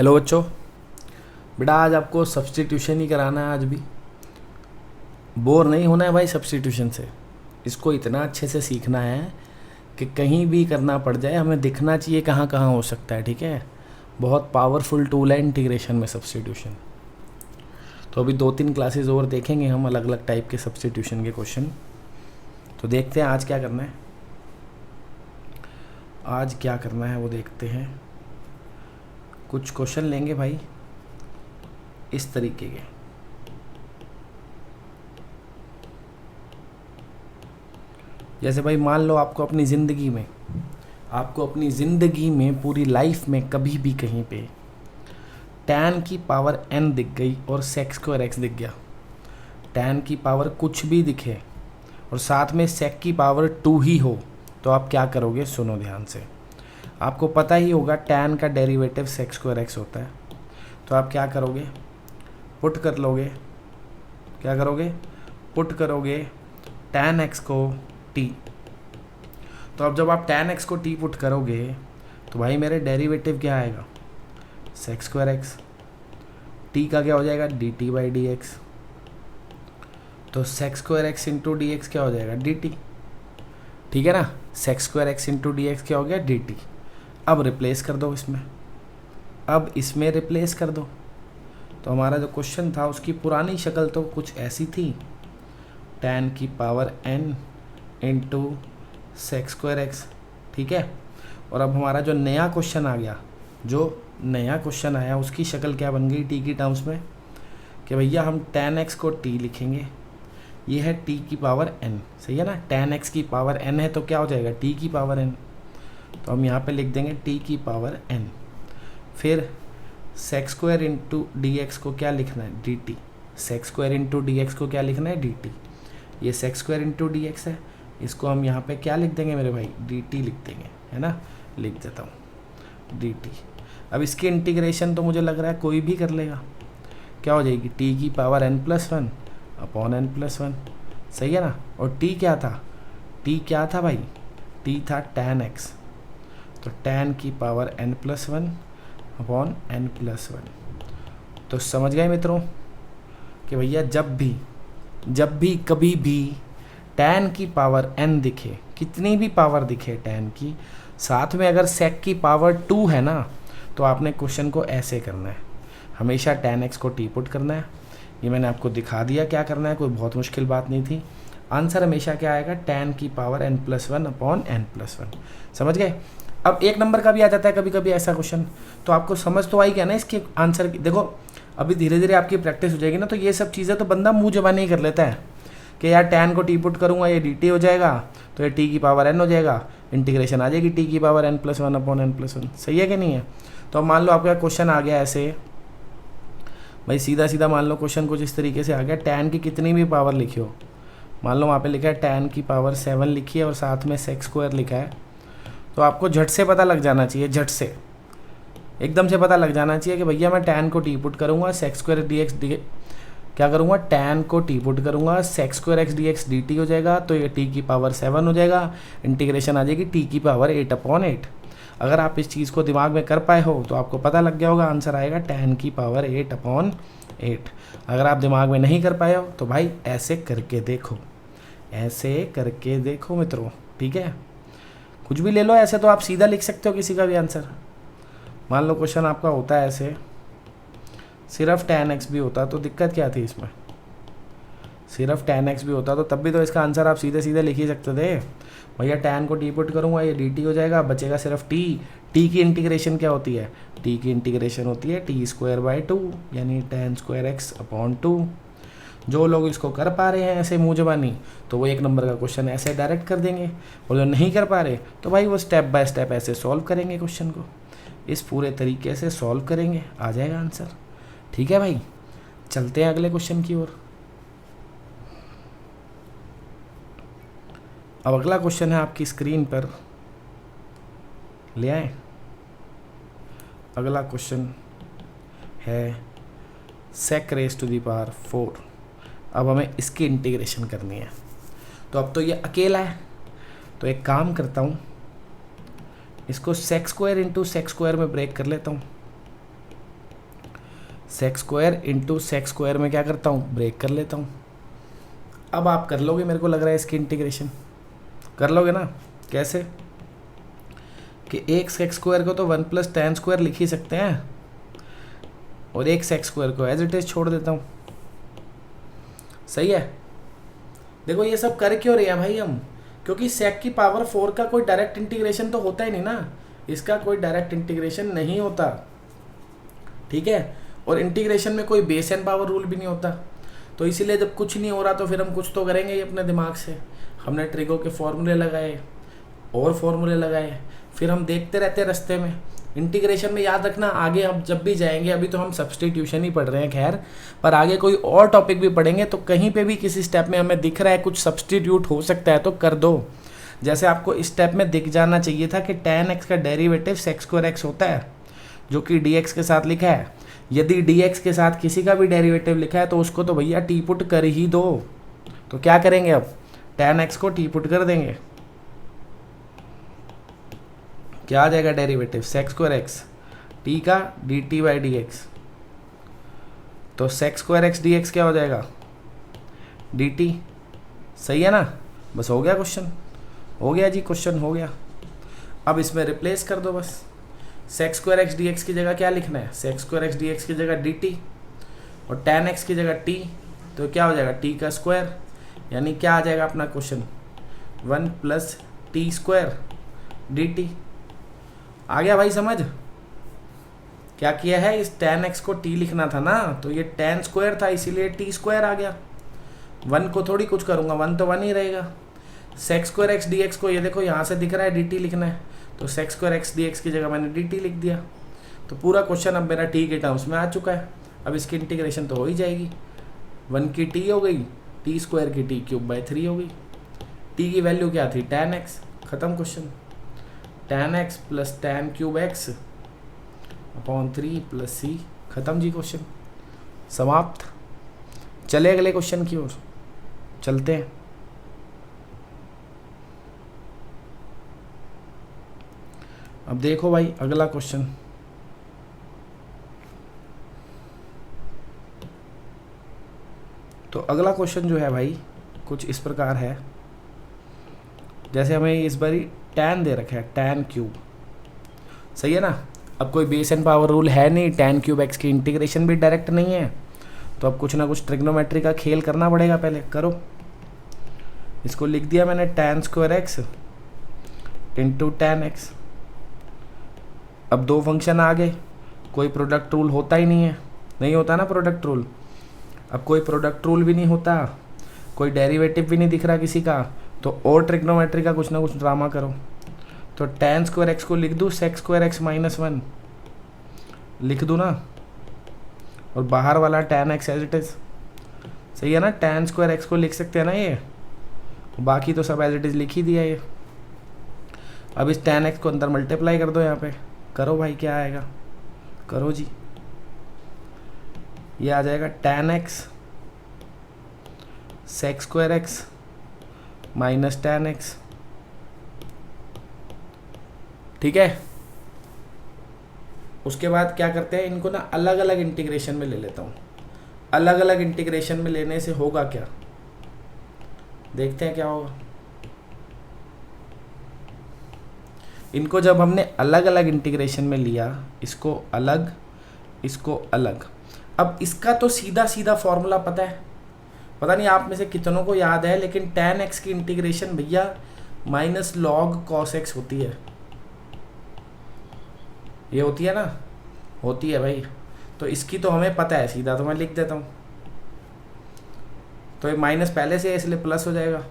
Hello बच्चों। बेटा आज आपको सब्स्टिट्यूशन ही कराना है। आज भी बोर नहीं होना है भाई सब्स्टिट्यूशन से। इसको इतना अच्छे से सीखना है कि कहीं भी करना पड़ जाए हमें दिखना चाहिए कहाँ कहाँ हो सकता है। ठीक है, बहुत पावरफुल टूल है इंटीग्रेशन में सब्स्टिट्यूशन। तो अभी 2-3 क्लासेस और देखेंगे हम अलग अलग टाइप के सब्स्टिट्यूशन के क्वेश्चन। तो देखते हैं आज क्या करना है। आज क्या करना है वो देखते हैं। कुछ क्वेश्चन लेंगे भाई इस तरीके के। जैसे भाई मान लो आपको अपनी ज़िंदगी में पूरी लाइफ में कभी भी कहीं पे tan की पावर n दिख गई और sec स्क्वायर x दिख गया। tan की पावर कुछ भी दिखे और साथ में sec की पावर 2 ही हो तो आप क्या करोगे? सुनो ध्यान से। आपको पता ही होगा tan का डेरिवेटिव sec स्क्वायर x होता है। तो आप क्या करोगे? पुट कर लोगे। क्या करोगे? पुट करोगे tan x को t। तो अब जब आप tan x को t पुट करोगे तो भाई मेरे डेरिवेटिव क्या आएगा? sec square x। t का क्या हो जाएगा? dt by d x. तो sec square x into d x क्या हो जाएगा? dt। ठीक है ना, sec square x into d x क्या हो गया? dt। अब रिप्लेस कर दो इसमें, अब इसमें रिप्लेस कर दो। तो हमारा जो क्वेश्चन था उसकी पुरानी शक्ल तो कुछ ऐसी थी, tan की power n into sec square x। ठीक है, और अब हमारा जो नया क्वेश्चन आ गया, जो नया क्वेश्चन आया उसकी शक्ल क्या बन गई t की टर्म्स में? कि भैया हम tan x को t लिखेंगे। ये है t की पावर n, सही है ना। tan x की पावर n है तो क्या हो जाएगा? t की पावर n। तो हम यहाँ पे लिख देंगे t की पावर n। फिर sec square into d x को क्या लिखना है? dt। sec square into d x को क्या लिखना है? dt। ये sec square into d x है, इसको हम यहाँ पे क्या लिख देंगे मेरे भाई? dt लिख देंगे, है ना। लिख देता हूँ dt। अब इसकी इंटीग्रेशन तो मुझे लग रहा है कोई भी कर लेगा। क्या हो जाएगी? t की पावर n+1 अपॉन n+1, सही है ना। और t क्या था? t क्या था भाई? t था tan x। तो tan की पावर n+1 अपॉन n+1। तो समझ गए मित्रों कि भैया जब भी कभी भी tan की पावर n दिखे, कितनी भी पावर दिखे tan की, साथ में अगर sec की पावर 2 है ना, तो आपने क्वेश्चन को ऐसे करना है, हमेशा tan x को t पुट करना है। ये मैंने आपको दिखा दिया क्या करना है, कोई बहुत मुश्किल बात नहीं थी। आंसर हमेशा क्या आएगा? tan की पावर n+1 अपॉन n+1। समझ गए। अब 1 नंबर का भी आ जाता है कभी कभी ऐसा क्वेश्चन, तो आपको समझ तो आई क्या ना इसके आंसर की। देखो अभी धीरे धीरे आपकी प्रैक्टिस हो जाएगी ना, तो ये सब चीज़ें तो बंदा मुँह ज़बानी ही कर लेता है कि यार tan को t पुट करूँगा ये dt हो जाएगा, तो ये t की पावर n हो जाएगा, इंटीग्रेशन आ जाएगी t की पावर n+1 अपॉन n+1। सही है कि नहीं है? तो अब मान लो आपका क्वेश्चन आ गया ऐसे भाई, सीधा सीधा मान लो क्वेश्चन कुछ इस तरीके से आ गया। tan की कितनी भी पावर लिखी हो, मान लो वहाँ पे लिखा है tan की पावर 7 लिखी है और साथ में sec स्क्वायर लिखा है, तो आपको झट से पता लग जाना चाहिए, झट से एकदम से पता लग जाना चाहिए कि भैया मैं tan को t पुट करूँगा, sec स्क्वायर डी एक्स क्या करूँगा? tan को t पुट करूँगा, sec square x dx dt हो जाएगा, तो ये t की पावर 7 हो जाएगा, इंटीग्रेशन आ जाएगी t की पावर 8 अपॉन 8। अगर आप इस चीज़ को दिमाग में कर पाए हो तो आपको पता लग गया होगा, आंसर आएगा tan की पावर 8 अपॉन 8। अगर आप दिमाग में नहीं कर पाए हो तो भाई ऐसे करके देखो, ऐसे करके देखो मित्रों। ठीक है, कुछ भी ले लो, ऐसे तो आप सीधा लिख सकते हो किसी का भी आंसर। मान लो क्वेश्चन आपका होता है ऐसे, सिर्फ tan x भी होता तो दिक्कत क्या थी इसमें? सिर्फ tan x भी होता तो तब भी तो इसका आंसर आप सीधे सीधे लिख ही सकते थे। भैया tan को t पुट करूँगा, ये dt हो जाएगा, बचेगा सिर्फ t। t की इंटीग्रेशन क्या होती है? t की इंटीग्रेशन होती है t स्क्वायर बाई 2 यानी tan स्क्वायर x अपॉन 2। जो लोग इसको कर पा रहे हैं ऐसे मुँह ज़बानी, तो वो 1 नंबर का क्वेश्चन ऐसे डायरेक्ट कर देंगे, और जो नहीं कर पा रहे तो भाई वो स्टेप बाय स्टेप ऐसे सॉल्व करेंगे क्वेश्चन को, इस पूरे तरीके से सॉल्व करेंगे, आ जाएगा आंसर। ठीक है भाई, चलते हैं अगले क्वेश्चन की ओर। अब अगला क्वेश्चन है आपकी स्क्रीन पर, ले आए। अगला क्वेश्चन है sec raise to the power 4। अब हमें इसकी इंटीग्रेशन करनी है। तो अब तो ये अकेला है, तो एक काम करता हूँ, इसको sec square into sec square में ब्रेक कर लेता हूँ। Sex square into sec x square में क्या करता हूँ, ब्रेक कर लेता हूँ। अब आप कर लोगे, मेरे को लग रहा है इसकी इंटीग्रेशन कर लोगे ना। कैसे कि एक सेक्स स्क्वायर को तो 1 प्लस tan स्क्वायर लिख ही सकते हैं, और एक सेक्स स्क्वायर को एज इट इज छोड़ देता हूँ। सही है। देखो ये सब कर क्यों रहे हैं भाई हम, क्योंकि सेक की पावर 4 का कोई डायरेक्ट इंटीग्रेशन तो होता ही नहीं ना, इसका कोई डायरेक्ट इंटीग्रेशन नहीं होता, ठीक है। और इंटीग्रेशन में कोई बेस एंड पावर रूल भी नहीं होता, तो इसीलिए जब कुछ नहीं हो रहा तो फिर हम कुछ तो करेंगे ही अपने दिमाग से। हमने ट्रिगो के फॉर्मूले लगाए और फॉर्मूले लगाए, फिर हम देखते रहते हैं रास्ते में। इंटीग्रेशन में याद रखना, आगे हम जब भी जाएंगे, अभी तो हम सब्स्टिट्यूशन ही पढ़ रहे हैं खैर, पर आगे कोई और टॉपिक भी पढ़ेंगे तो कहीं पे भी किसी स्टेप में हमें दिख रहा है कुछ सब्स्टिट्यूट हो सकता है तो कर दो। जैसे आपको इस स्टेप में दिख जाना चाहिए था कि tan x का डेरिवेटिव सेक्स स्क्वायर x होता है, जो कि dx के साथ लिखा है। यदि dx के साथ किसी का भी डेरिवेटिव लिखा है तो उसको तो भैया टी पुट कर ही दो। तो क्या करेंगे अब, tan x को टी पुट कर देंगे, क्या आ जाएगा derivative sex square x T का dt बाई डी एक्स। तो sex square x D x क्या हो जाएगा, dt। सही है ना, बस हो गया क्वेश्चन, हो गया जी, क्वेश्चन हो गया। अब इसमें रिप्लेस कर दो बस, sex square x D x की जगह क्या लिखना है, sex square x D x की जगह dt, और tan x की जगह t, तो क्या हो जाएगा t का स्क्वायर, यानी क्या आ जाएगा अपना question 1 plus T square dt। आ गया भाई समझ, क्या किया है, इस tan x को t लिखना था ना, तो ये tan स्क्वायर था इसीलिए t स्क्वायर आ गया। 1 को थोड़ी कुछ करूँगा, 1 तो 1 ही रहेगा। Sex square x D x को ये देखो यहाँ से दिख रहा है dt लिखना है, तो sex square x D x की जगह मैंने dt लिख दिया। तो पूरा क्वेश्चन अब मेरा t के टर्म्स में आ चुका है। अब इसकी इंटीग्रेशन तो हो ही जाएगी, 1 की t हो गई, t स्क्वायर की t क्यूब बाई 3 हो गई। t की वैल्यू क्या थी, tan x, खत्म question. tan x plus tan cube x upon 3 plus c, खत्म जी, क्वेश्चन समाप्त। चले अगले क्वेश्चन की ओर चलते हैं। अब देखो भाई अगला क्वेश्चन, तो अगला क्वेश्चन जो है भाई कुछ इस प्रकार है, जैसे हमें इस बारी tan दे रखा है, tan क्यूब, सही है ना। अब कोई बेस एंड पावर रूल है नहीं, tan क्यूब x की इंटीग्रेशन भी डायरेक्ट नहीं है, तो अब कुछ ना कुछ ट्रिग्नोमेट्री का खेल करना पड़ेगा। पहले करो, इसको लिख दिया मैंने tan square x into tan x। अब दो फंक्शन आ गए, कोई प्रोडक्ट रूल होता ही नहीं है, नहीं होता ना प्रोडक्ट रूल। अब कोई प्रोडक्ट रूल भी नहीं होता, कोई डेरिवेटिव भी नहीं दिख रहा किसी का, तो और ट्रिग्नोमेट्री का कुछ ना कुछ ड्रामा करो। तो tan स्क्वायर एक्स को लिख दूँ सेक्स स्क्वायर एक्स माइनस 1 लिख दूँ ना, और बाहर वाला tan x as it is, सही है ना। tan स्क्वायर एक्स को लिख सकते हैं ना ये, बाकी तो सब एज इट इज लिख ही दिया ये। अब इस tan x को अंदर मल्टीप्लाई कर दो, यहाँ पे करो भाई, क्या आएगा, करो जी, ये आ जाएगा tan x sex square x minus tan x, ठीक है। उसके बाद क्या करते हैं, इनको ना अलग अलग इंटीग्रेशन में ले लेता हूँ। अलग अलग इंटीग्रेशन में लेने से होगा क्या, देखते हैं क्या होगा। इनको जब हमने अलग अलग इंटीग्रेशन में लिया, इसको अलग, इसको अलग, अब इसका तो सीधा सीधा फॉर्मूला पता है, पता नहीं आप में से कितनों को याद है, लेकिन tan x की इंटीग्रेशन भैया माइनस लॉग कॉस x होती है, ये होती है ना, होती है भाई। तो इसकी तो हमें पता है, सीधा तो मैं लिख देता हूँ। तो ये माइनस पहले से है इसलिए प्लस हो जाएगा,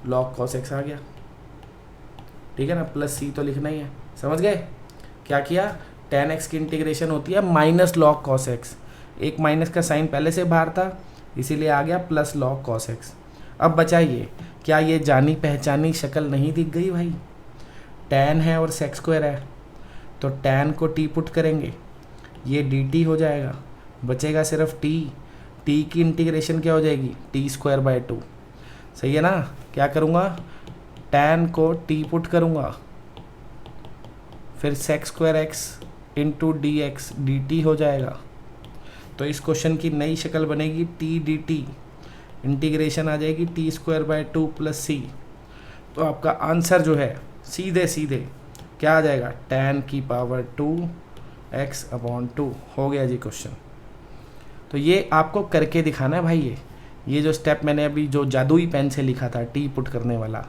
लॉग कॉस x आ गया, ठीक है ना, प्लस c तो लिखना ही है। समझ गए क्या किया, tan x की इंटीग्रेशन होती है माइनस लॉग कॉस x, एक माइनस का साइन पहले से बाहर था इसीलिए आ गया प्लस लॉग कॉस x। अब बचाइए, क्या ये जानी पहचानी शक्ल नहीं दिख गई भाई, tan है और सेक्स स्क्वायर है, तो tan को t पुट करेंगे, ये dt हो जाएगा, बचेगा सिर्फ t की इंटीग्रेशन क्या हो जाएगी, t स्क्वायर बाई 2, सही है ना। क्या करूँगा, tan को t पुट करूँगा, फिर sex square x into d x dt हो जाएगा, तो इस क्वेश्चन की नई शक्ल बनेगी टी डी टी, इंटीग्रेशन आ जाएगी टी स्क्वायर बाय 2 प्लस सी। तो आपका आंसर जो है सीधे सीधे क्या आ जाएगा, tan की पावर 2x अपॉन 2 हो गया जी क्वेश्चन। तो ये आपको करके दिखाना है भाई। ये जो स्टेप मैंने अभी जो जादुई पेन से लिखा था टी पुट करने वाला,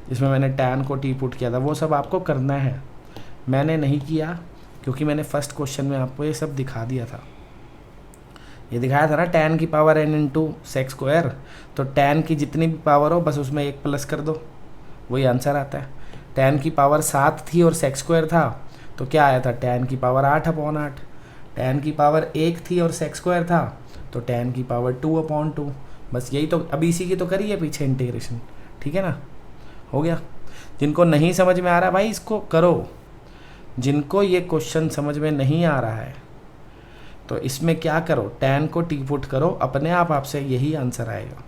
जिसमें मैंने tan को टी पुट किया था, वो सब आपको करना है। मैंने नहीं किया क्योंकि मैंने फर्स्ट क्वेश्चन में आपको ये सब दिखा दिया था। ये दिखाया था ना tan की power n into sec x square, तो tan की जितनी भी पावर हो बस उसमें एक प्लस कर दो, वही आंसर आता है। tan की पावर 7 थी और सेक्स स्क्वायर था, तो क्या आया था, tan की पावर 8 अपॉन 8। tan की पावर 1 थी और सेक्स स्क्वायर था, तो tan की पावर 2 अपॉन 2। बस यही तो, अभी इसी की तो करी है पीछे इंटीग्रेशन, ठीक है ना, हो गया। जिनको नहीं समझ में आ रहा भाई इसको करो, जिनको ये क्वेश्चन समझ में नहीं आ रहा है तो इसमें क्या करो, tan को टी पुट करो, अपने आप आपसे यही आंसर आएगा।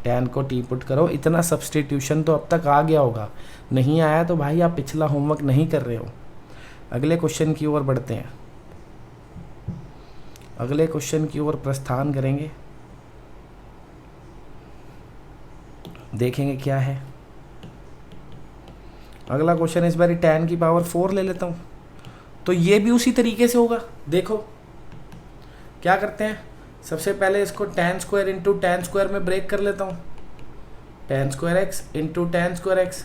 tan को टी पुट करो, इतना सब्सटीट्यूशन तो अब तक आ गया होगा, नहीं आया तो भाई आप पिछला होमवर्क नहीं कर रहे हो। अगले क्वेश्चन की ओर बढ़ते हैं, अगले क्वेश्चन की ओर प्रस्थान करेंगे, देखेंगे क्या है। अगला क्वेश्चन इस बार tan की पावर 4 ले लेता हूँ, तो ये भी उसी तरीके से होगा। देखो क्या करते हैं, सबसे पहले इसको tan square into tan square में ब्रेक कर लेता हूँ, tan square x into tan square x.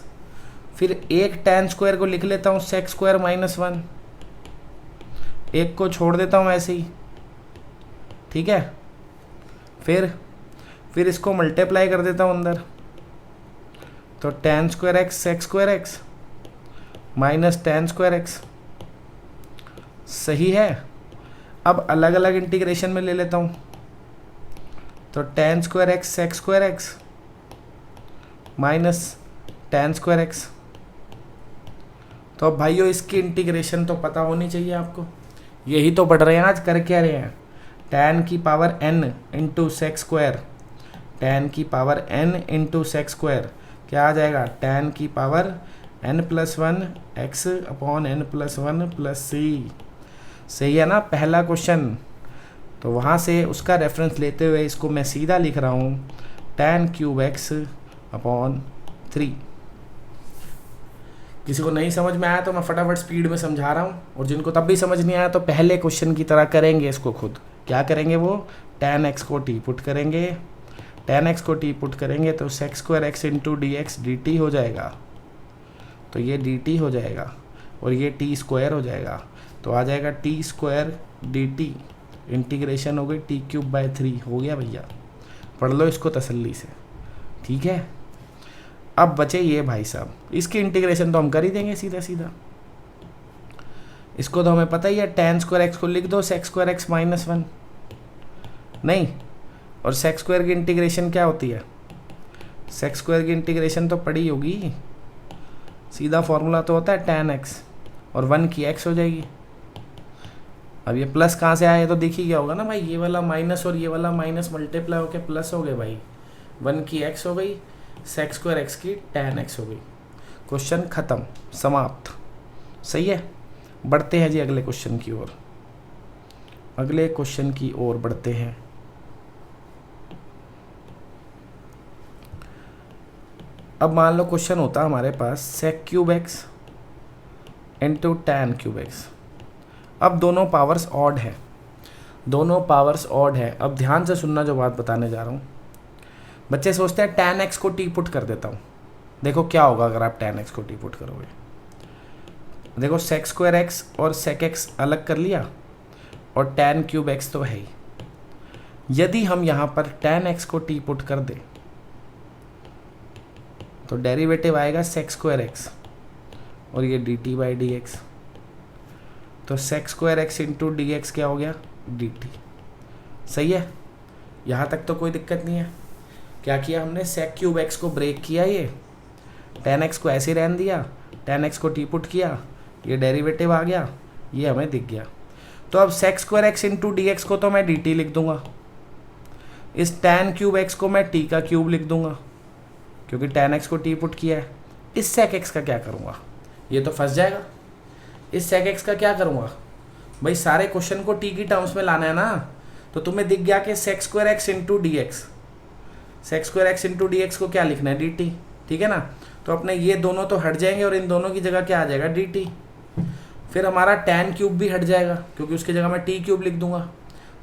फिर एक tan स्क्वायर को लिख लेता हूँ सेक्स स्क्वायर माइनस 1, एक को छोड़ देता हूँ ऐसे ही, ठीक है। फिर इसको मल्टीप्लाई कर देता हूँ अंदर, तो tan square x sex square x minus tan square x, सही है। अब अलग अलग इंटीग्रेशन में ले लेता हूँ, तो tan square x sex square x minus tan square x. तो अब भाइयों इसकी इंटीग्रेशन तो पता होनी चाहिए आपको, यही तो पढ़ रहे हैं आज, कर क्या रहे हैं, tan की power n into sec x square, tan की power n into sec x square क्या आ जाएगा, tan की power n plus 1 x upon n plus 1 plus C. सही है ना पहला क्वेश्चन। तो वहाँ से उसका रेफरेंस लेते हुए इसको मैं सीधा लिख रहा हूँ tan क्यूब x अपॉन 3। किसी को नहीं समझ में आया तो मैं फटाफट स्पीड में समझा रहा हूँ, और जिनको तब भी समझ नहीं आया तो पहले क्वेश्चन की तरह करेंगे इसको खुद। क्या करेंगे वो, tan x को टी पुट करेंगे, tan x को टी पुट करेंगे तो sex square x into d x D T हो जाएगा, तो ये डी टी हो जाएगा और ये टी स्क्वायर हो जाएगा, तो आ जाएगा T square D T, integration हो गई टी क्यूब बाय 3। हो गया भैया, पढ़ लो इसको तसल्ली से, ठीक है। अब बचे ये भाई साहब, इसकी इंटीग्रेशन तो हम कर ही देंगे सीधा सीधा। इसको तो हमें पता ही है, tan स्क्वायर एक्स को लिख दो सेक्स स्क्वायर एक्स माइनस 1, नहीं, और सेक्स स्क्वायर की इंटीग्रेशन क्या होती है, सेक्स स्क्वायर की इंटीग्रेशन तो पड़ी होगी, सीधा फॉर्मूला तो होता है tan x, और 1 की x हो जाएगी। अब ये प्लस कहाँ से आया, ये तो दिख ही गया होगा ना भाई, ये वाला माइनस और ये वाला माइनस मल्टीप्लाई होकर प्लस हो गए भाई, 1 की x हो गई, सेक्स स्क्वायर x की tan x हो गई। क्वेश्चन खत्म, समाप्त, सही है। बढ़ते हैं जी अगले क्वेश्चन की ओर, अगले क्वेश्चन की ओर बढ़ते हैं। अब मान लो क्वेश्चन होता हमारे पास sec cube x into tan cube x. अब दोनों पावर्स ऑड है, दोनों पावर्स ऑड है। अब ध्यान से सुनना जो बात बताने जा रहा हूँ। बच्चे सोचते हैं tan x को टी पुट कर देता हूँ, देखो क्या होगा अगर आप tan x को टी पुट करोगे। देखो सेक स्क्वायर एक्स और सेक एक्स अलग कर लिया, और tan क्यूब एक्स तो है ही। यदि हम यहाँ पर tan x को टी पुट कर दें तो डेरिवेटिव आएगा सेक स्क्वायर एक्स और ये d t by d x, तो sec square x into d x क्या हो गया, डी टी। सही है, यहाँ तक तो कोई दिक्कत नहीं है। क्या किया हमने, सेक क्यूब एक्स को ब्रेक किया, ये tan x को ऐसे रहने दिया, tan x को टी पुट किया, ये डेरिवेटिव आ गया, ये हमें दिख गया। तो अब sec square x into d x को तो मैं डी टी लिख दूंगा, इस tan क्यूब एक्स को मैं टी का क्यूब लिख दूंगा क्योंकि tan x को टी पुट किया है। इस सेक एक्स का क्या करूँगा, ये तो फंस जाएगा। इस सेक एक्स का क्या करूँगा भाई, सारे क्वेश्चन को टी की टर्म्स में लाना है ना, तो तुम्हें दिख गया कि sex square x into d x, sex square x into d x को क्या लिखना है, डी टी, ठीक है ना। तो अपने ये दोनों तो हट जाएंगे और इन दोनों की जगह क्या आ जाएगा, डी टी। फिर हमारा tan क्यूब भी हट जाएगा क्योंकि उसकी जगह मैं टी क्यूब लिख दूंगा,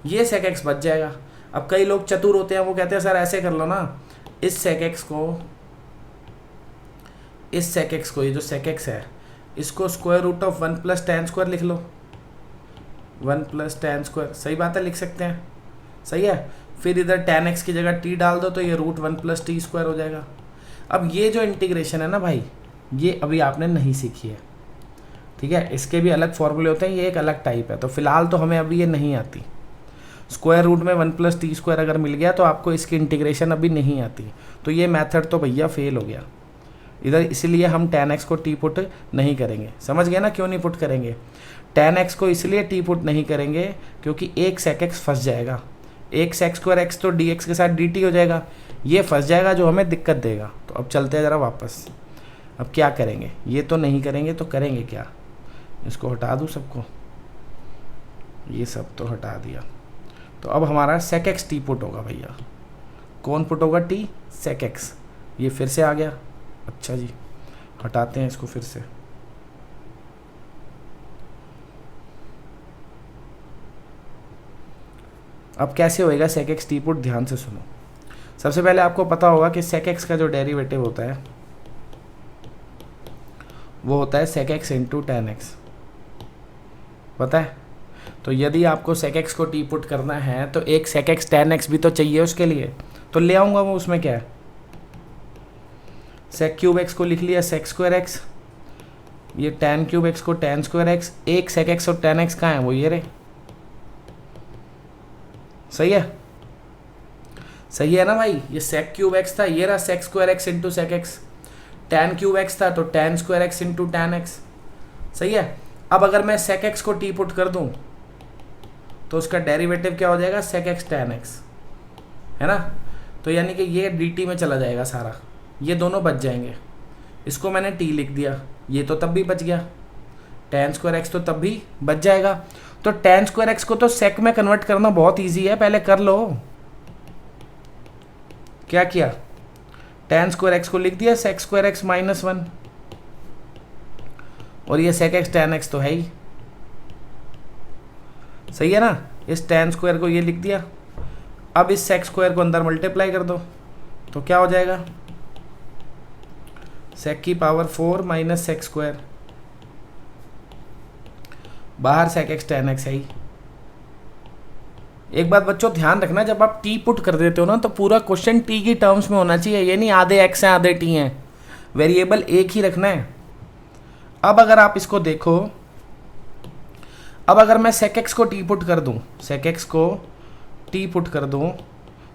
ये सेक एक्स बच जाएगा। अब कई लोग चतुर होते हैं, वो कहते हैं सर ऐसे कर लो ना, इस सेक एक्स को, इस सेक एक्स को, ये जो सेक एक्स है इसको square root of 1 plus tan square लिख लो, 1 प्लस टैन स्क्वायर, सही बात है, लिख सकते हैं, सही है। फिर इधर tan एक्स की जगह t डाल दो तो ये रूट 1 प्लस टी स्क्वायर हो जाएगा। अब ये जो इंटीग्रेशन है ना भाई, ये अभी आपने नहीं सीखी है, ठीक है, इसके भी अलग फॉर्मूले होते हैं, ये एक अलग टाइप है। तो फिलहाल तो हमें अभी ये नहीं आती, स्क्वायर रूट में 1 प्लस टी स्क्वायर अगर मिल गया तो आपको इसकी इंटीग्रेशन अभी नहीं आती, तो ये मेथड तो भैया फेल हो गया इधर, इसलिए हम tan x को टी पुट नहीं करेंगे। समझ गया ना क्यों नहीं पुट करेंगे, tan x को इसलिए टी पुट नहीं करेंगे क्योंकि एक sec x फंस जाएगा, एक sec स्क्वायर x तो dx के साथ dt हो जाएगा, ये फंस जाएगा जो हमें दिक्कत देगा। तो अब चलते हैं ज़रा वापस, अब क्या करेंगे, ये तो नहीं करेंगे तो करेंगे क्या, इसको हटा दूँ सबको, ये सब तो हटा दिया। तो अब हमारा sec x टी पुट होगा भैया, कौन पुट होगा, t sec x, ये फिर से आ गया। अच्छा जी, हटाते हैं इसको फिर से, अब कैसे होएगा sec x टी पुट, ध्यान से सुनो। सबसे पहले आपको पता होगा कि sec x का जो डेरिवेटिव होता है वो होता है sec x into tan x, पता है। तो यदि आपको sec x को टी पुट करना है तो एक sec x tan x भी तो चाहिए उसके लिए, तो ले आऊँगा वो, उसमें क्या है, sec क्यूब x को लिख लिया sec स्क्वायर x, ये tan क्यूब x को tan स्क्वायर x, एक sec x और tan x कहाँ है, वो ये रहे, सही है, सही है ना भाई। ये sec क्यूब x था, ये रहा sec square x into sec x, tan cube x था तो tan square x into tan x, सही है। अब अगर मैं sec x को टी पुट कर दूं तो उसका डेरिवेटिव क्या हो जाएगा, sec x tan x, है ना। तो यानी कि ये dt में चला जाएगा सारा, ये दोनों बच जाएंगे, इसको मैंने t लिख दिया, ये तो तब भी बच गया, tan स्क्वायर x तो तब भी बच जाएगा। तो tan स्क्वायर x को तो sec में कन्वर्ट करना बहुत इजी है, पहले कर लो। क्या किया, tan स्क्वायर x को लिख दिया sec स्क्वायर x माइनस 1, और ये sec x tan x तो है ही, सही है ना। इस tan स्क्वायर को ये लिख दिया, अब इस sec स्क्वायर को अंदर मल्टीप्लाई कर दो तो क्या हो जाएगा, sec की पावर 4 माइनस sec स्क्वायर, बाहर sec x tan x है ही। एक बात बच्चों ध्यान रखना, जब आप टी पुट कर देते हो ना तो पूरा क्वेश्चन टी की टर्म्स में होना चाहिए, ये नहीं आधे x हैं आधे t हैं, वेरिएबल एक ही रखना है। अब अगर आप इसको देखो, अब अगर मैं sec x को टी पुट कर दूं, sec x को टी पुट कर दूं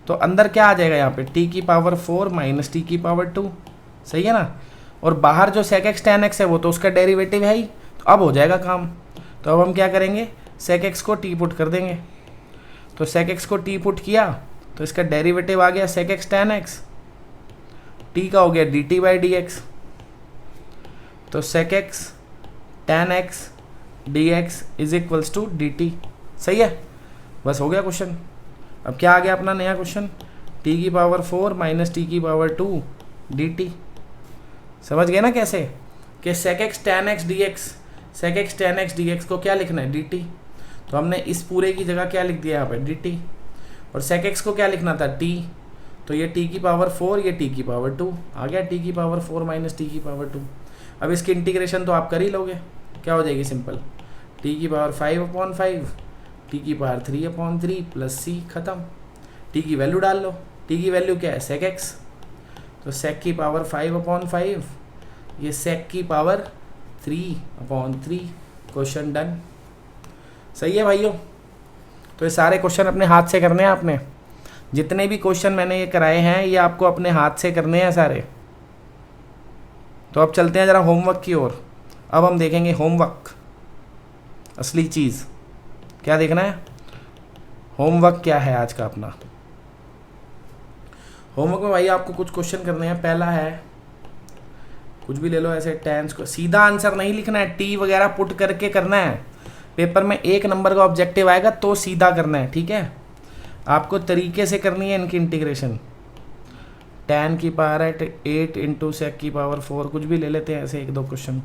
तो अंदर क्या आ जाएगा, यहाँ पे t की पावर 4 माइनस t की पावर 2, सही है ना। और बाहर जो sec x tan x है वो तो उसका डेरिवेटिव है ही, तो अब हो जाएगा काम। तो अब हम क्या करेंगे, sec x को टी पुट कर देंगे, तो sec x को टी पुट किया तो इसका डेरिवेटिव आ गया sec x tan x, t का हो गया dt बाई डी एक्स, तो sec x tan x dx is equals to dt, सही है। बस हो गया क्वेश्चन। अब क्या आ गया अपना नया क्वेश्चन, t की पावर 4 माइनस t की पावर 2 dt, समझ गए ना कैसे, कि sec x tan x dx, sec x tan x dx को क्या लिखना है, dt, तो हमने इस पूरे की जगह क्या लिख दिया यहाँ पे dt, और sec x को क्या लिखना था, t, तो ये t की पावर 4, ये t की पावर 2 आ गया, t की पावर 4 माइनस t की पावर 2। अब इसकी इंटीग्रेशन तो आप कर ही लोगे, क्या हो जाएगी सिंपल, t की पावर 5/5, t की पावर 3/3 प्लस c, खत्म। t की वैल्यू डाल लो, t की वैल्यू क्या है, sec x, तो sec की पावर 5/5, ये sec की पावर 3/3, क्वेश्चन डन, सही है भाइयों। तो ये सारे क्वेश्चन अपने हाथ से करने हैं आपने, जितने भी क्वेश्चन मैंने ये कराए हैं ये आपको अपने हाथ से करने हैं सारे। तो अब चलते हैं ज़रा होमवर्क की ओर। अब हम देखेंगे होमवर्क, असली चीज़ क्या देखना है, होमवर्क क्या है आज का अपना। होमवर्क में भाई आपको कुछ क्वेश्चन करने हैं। पहला है, कुछ भी ले लो ऐसे, टेंस को सीधा आंसर नहीं लिखना है, टी वगैरह पुट करके करना है। पेपर में 1 नंबर का ऑब्जेक्टिव आएगा तो सीधा करना है, ठीक है। आपको तरीके से करनी है इनकी इंटीग्रेशन। tan की पावर है 8 इंटू सेक की पावर 4, कुछ भी ले लेते हैं ऐसे एक दो क्वेश्चन।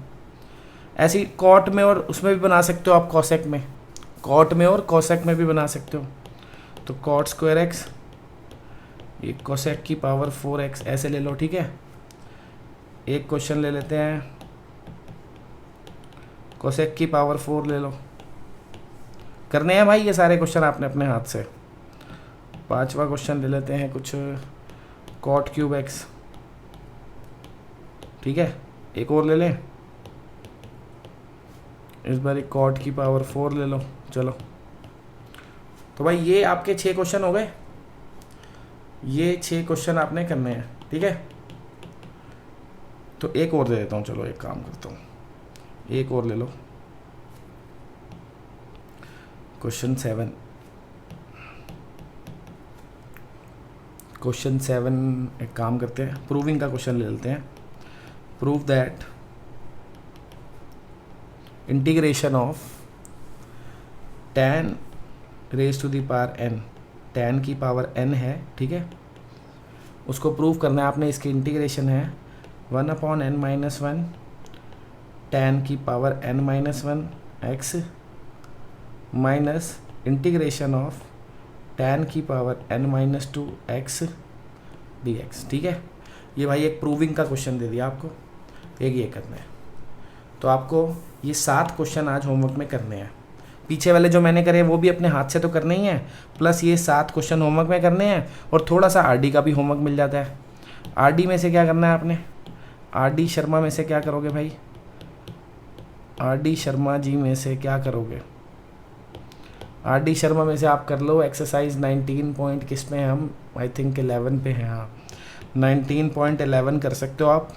ऐसी कॉट में और उसमें भी बना सकते हो आप, कॉसेक में, कॉट में और कॉसेक में भी बना सकते हो। तो कॉट स्क्वायर एक्स, ये कोसेक की पावर 4x ऐसे ले लो, ठीक है। एक क्वेश्चन ले लेते हैं, कोसेक की पावर 4 ले लो। करने हैं भाई ये सारे क्वेश्चन आपने अपने हाथ से। पांचवा क्वेश्चन ले लेते हैं कुछ, कॉट क्यूब एक्स, ठीक है। एक और ले लें, इस बार एक कॉट की पावर 4 ले लो। चलो तो भाई ये आपके 6 क्वेश्चन हो गए, ये 6 क्वेश्चन आपने करने हैं, ठीक है। तो एक और दे देता हूँ, चलो एक काम करता हूँ, एक और ले लो, क्वेश्चन 7। क्वेश्चन 7 एक काम करते हैं, प्रूविंग का क्वेश्चन ले लेते हैं। Prove that integration of tan raise to the power n, tan की पावर n है, ठीक है, उसको प्रूव करना है आपने। इसकी इंटीग्रेशन है 1/n-1 tan की power n-1 x minus integration of tan की पावर n-2 x dx, ठीक है। ये भाई एक प्रूविंग का क्वेश्चन दे दिया आपको, एक ये करना है। तो आपको ये 7 क्वेश्चन आज होमवर्क में करने हैं। पीछे वाले जो मैंने करे वो भी अपने हाथ से तो करने ही हैं, प्लस ये 7 क्वेश्चन होमवर्क में करने हैं, और थोड़ा सा आरडी का भी होमवर्क मिल जाता है। आरडी में से क्या करना है आपने, आरडी शर्मा में से क्या करोगे भाई, आरडी शर्मा जी में से क्या करोगे, आरडी शर्मा में से आप कर लो एक्सरसाइज 19 पॉइंट, किस में हम, आई थिंक 11 पे हैं, हाँ 19.11 कर सकते हो आप।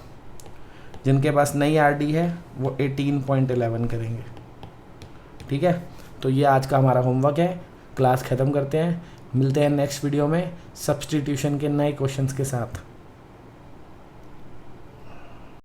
जिनके पास नई आरडी है वो 18.11 करेंगे, ठीक है। तो ये आज का हमारा होमवर्क है, क्लास ख़त्म करते हैं, मिलते हैं नेक्स्ट वीडियो में सब्स्टिट्यूशन के नए क्वेश्चंस के साथ।